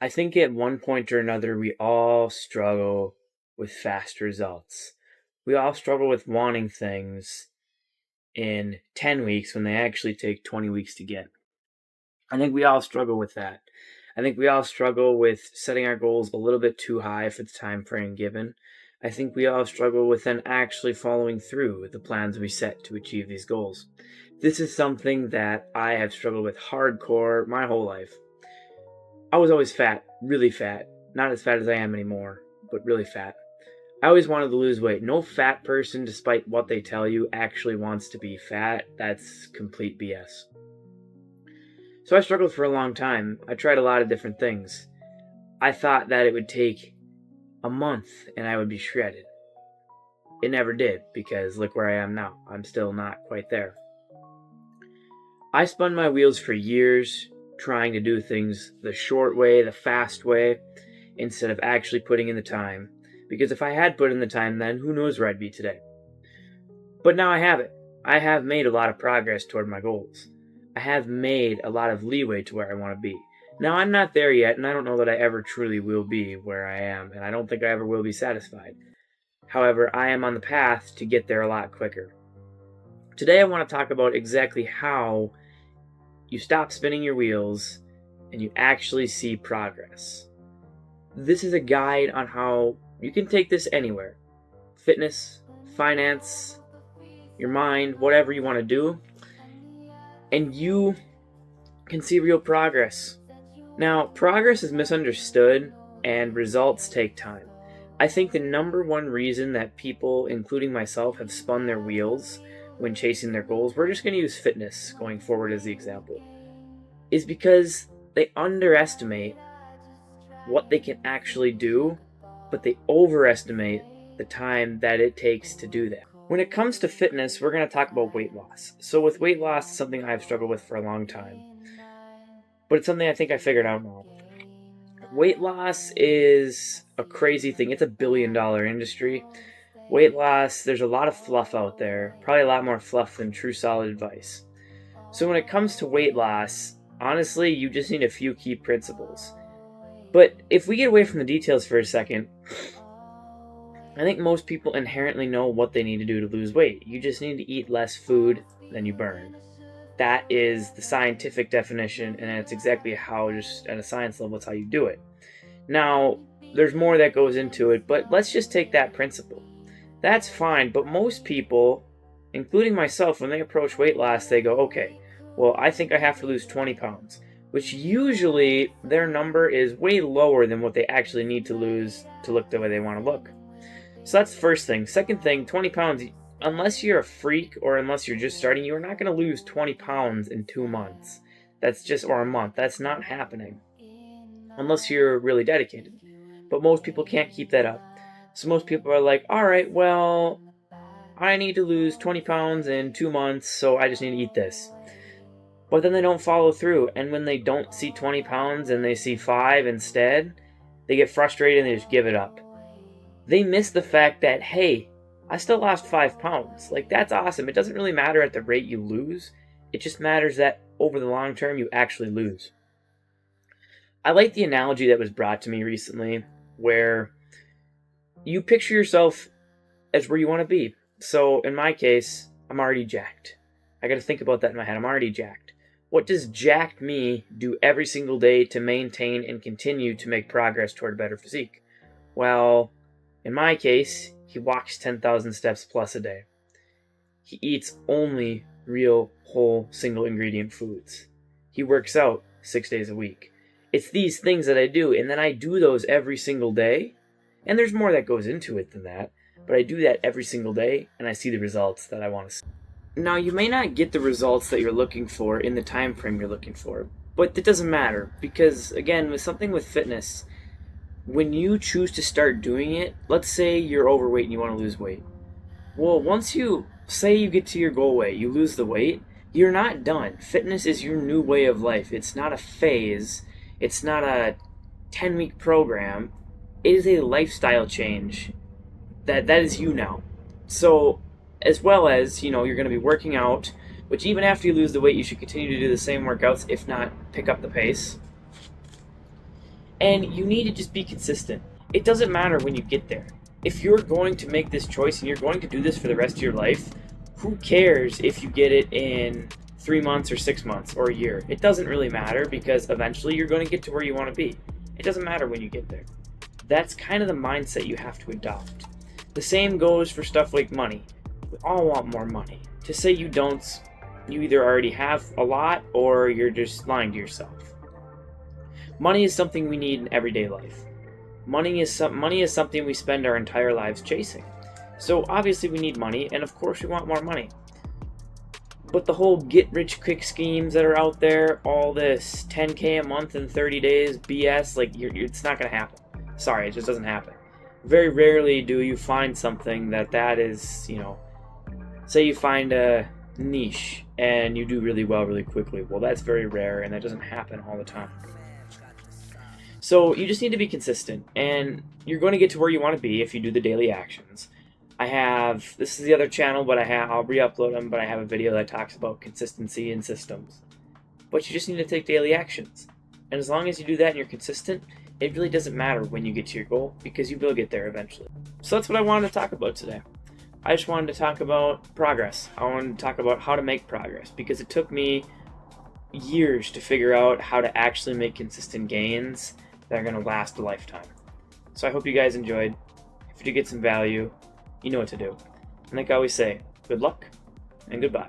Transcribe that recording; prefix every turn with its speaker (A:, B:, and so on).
A: I think at one point or another, we all struggle with fast results. We all struggle with wanting things in 10 weeks when they actually take 20 weeks to get. I think we all struggle with that. I think we all struggle with setting our goals a little bit too high for the time frame given. I think we all struggle with then actually following through with the plans we set to achieve these goals. This is something that I have struggled with hardcore my whole life. I was always fat, really fat. Not as fat as I am anymore, but really fat. I always wanted to lose weight. No fat person, despite what they tell you, actually wants to be fat. That's complete BS. So I struggled for a long time. I tried a lot of different things. I thought that it would take a month and I would be shredded. It never did, because look where I am now. I'm still not quite there. I spun my wheels for years trying to do things the short way, the fast way, instead of actually putting in the time. Because if I had put in the time then, who knows where I'd be today. But now I have it. I have made a lot of progress toward my goals. I have made a lot of leeway to where I want to be. Now, I'm not there yet, and I don't know that I ever truly will be where I am, and I don't think I ever will be satisfied. However, I am on the path to get there a lot quicker. Today, I want to talk about exactly how you stop spinning your wheels and you actually see progress. This is a guide on how you can take this anywhere. Fitness, finance, your mind, whatever you want to do, and you can see real progress. Now, progress is misunderstood and results take time. I think the number one reason that people, including myself, have spun their wheels when chasing their goals, we're just going to use fitness going forward as the example, is because they underestimate what they can actually do, but they overestimate the time that it takes to do that. When it comes to fitness, we're going to talk about weight loss. So with weight loss, it's something I've struggled with for a long time, but it's something I think I figured out now. Weight loss is a crazy thing. It's a billion-dollar industry. Weight loss, there's a lot of fluff out there, probably a lot more fluff than true solid advice. So when it comes to weight loss, honestly, you just need a few key principles. But if we get away from the details for a second, I think most people inherently know what they need to do to lose weight. You just need to eat less food than you burn. That is the scientific definition, and it's exactly how, just at a science level, it's how you do it. Now, there's more that goes into it, but let's just take that principle. That's fine, but most people, including myself, when they approach weight loss, they go, okay, well, I think I have to lose 20 pounds, which usually their number is way lower than what they actually need to lose to look the way they want to look. So that's the first thing. Second thing, 20 pounds, unless you're a freak or unless you're just starting, you're not going to lose 20 pounds in 2 months. Or a month. That's not happening. Unless you're really dedicated. But most people can't keep that up. So most people are like, alright, well, I need to lose 20 pounds in 2 months, so I just need to eat this. But then they don't follow through, and when they don't see 20 pounds and they see 5 instead, they get frustrated and they just give it up. They miss the fact that, hey, I still lost 5 pounds. Like, that's awesome. It doesn't really matter at the rate you lose. It just matters that over the long term, you actually lose. I like the analogy that was brought to me recently, where you picture yourself as where you want to be. So, in my case, I'm already jacked. I got to think about that in my head. I'm already jacked. What does jacked me do every single day to maintain and continue to make progress toward a better physique? Well, in my case, he walks 10,000 steps plus a day. He eats only real, whole, single ingredient foods. He works out 6 days a week. It's these things that I do, and then I do those every single day. And there's more that goes into it than that, but I do that every single day, and I see the results that I want to see. Now, you may not get the results that you're looking for in the time frame you're looking for, but it doesn't matter, because, again, with something with fitness, when you choose to start doing it, let's say you're overweight and you want to lose weight. Well, once you say you get to your goal weight, you lose the weight, you're not done. Fitness is your new way of life. It's not a phase. It's not a 10-week program. It is a lifestyle change. That is you now. So, as well as, you're going to be working out, which even after you lose the weight, you should continue to do the same workouts, if not pick up the pace. And you need to just be consistent. It doesn't matter when you get there. If you're going to make this choice and you're going to do this for the rest of your life, who cares if you get it in 3 months or 6 months or a year? It doesn't really matter, because eventually you're going to get to where you want to be. It doesn't matter when you get there. That's kind of the mindset you have to adopt. The same goes for stuff like money. We all want more money. To say you don't, you either already have a lot or you're just lying to yourself. Money is something we need in everyday life. Money is something we spend our entire lives chasing. So obviously we need money, and of course we want more money. But the whole get-rich-quick schemes that are out there, all this 10K a month in 30 days BS, like it's not going to happen. Sorry, it just doesn't happen. Very rarely do you find something that is, say you find a niche and you do really well really quickly. Well, that's very rare, and that doesn't happen all the time. So you just need to be consistent, and you're going to get to where you want to be if you do the daily actions. This is the other channel, but I'll re-upload them, but I have a video that talks about consistency and systems. But you just need to take daily actions. And as long as you do that and you're consistent, it really doesn't matter when you get to your goal, because you will get there eventually. So that's what I wanted to talk about today. I just wanted to talk about progress. I wanted to talk about how to make progress, because it took me years to figure out how to actually make consistent gains that are going to last a lifetime. So I hope you guys enjoyed. If you did get some value, you know what to do. And like I always say, good luck and goodbye.